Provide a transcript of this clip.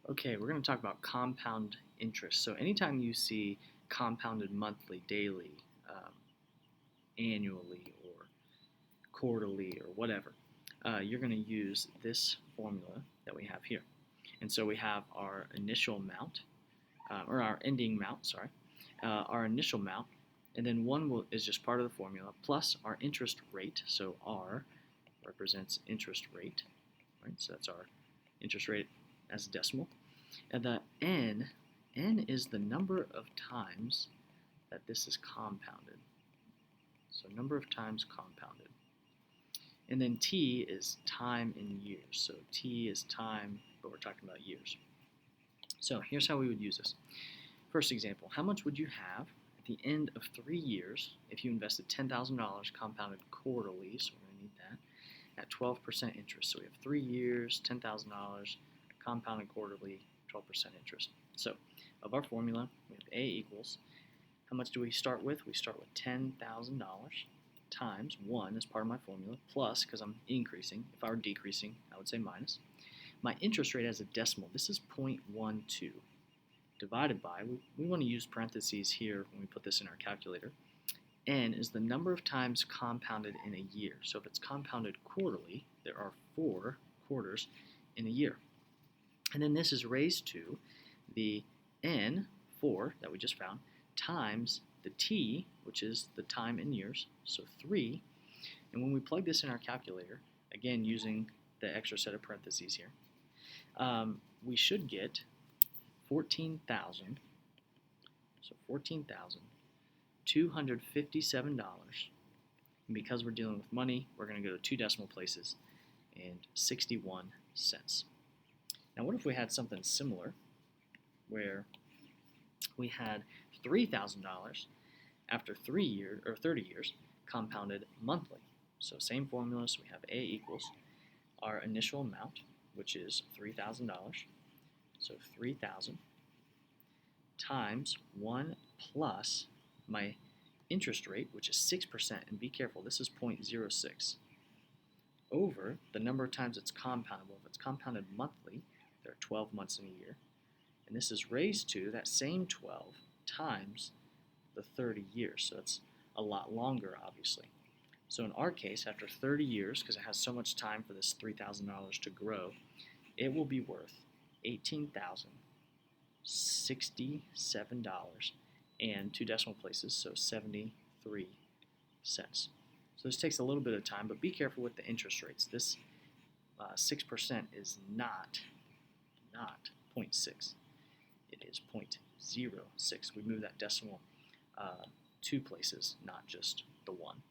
Okay, we're going to talk about compound interest. So anytime you see compounded monthly, daily, annually, or quarterly, or whatever, you're going to use this formula that we have here. And so we have our initial amount, or our ending amount, sorry, our initial amount, and then is just part of the formula, plus our interest rate. So R represents interest rate, right? So that's our interest rate as a decimal. And the n is the number of times that this is compounded. So number of times compounded. And then t is time in years. So t is time, but we're talking about years. So here's how we would use this. First example, how much would you have at the end of 3 years if you invested $10,000 compounded quarterly, so we're going to need that, at 12% interest. So we have 3 years, $10,000, compounded quarterly, 12% interest. So of our formula, we have A equals, how much do we start with? We start with $10,000 times 1 as part of my formula, plus, because I'm increasing. If I were decreasing, I would say minus. My interest rate as a decimal, this is 0.12, divided by, we want to use parentheses here when we put this in our calculator. N is the number of times compounded in a year. So if it's compounded quarterly, there are 4 quarters in a year. And then this is raised to the n, 4, that we just found, times the t, which is the time in years, so 3. And when we plug this in our calculator, again using the extra set of parentheses here, we should get 14,000, so $14,257. And because we're dealing with money, we're going to go to 2 decimal places and 61 cents. Now what if we had something similar where we had $3,000 after 3 years or 30 years compounded monthly? So same formula, so we have A equals our initial amount, which is $3,000. So 3,000 times 1 plus my interest rate, which is 6%, and be careful, this is 0.06, over the number of times it's compoundable. If it's compounded monthly, there are 12 months in a year. And this is raised to that same 12 times the 30 years. So it's a lot longer, obviously. So in our case, after 30 years, because it has so much time for this $3,000 to grow, it will be worth $18,067 and 2 decimal places, so 73 cents. So this takes a little bit of time, but be careful with the interest rates. This 6% is not 0.6. It is 0.06. We move that decimal 2 places, not just the 1.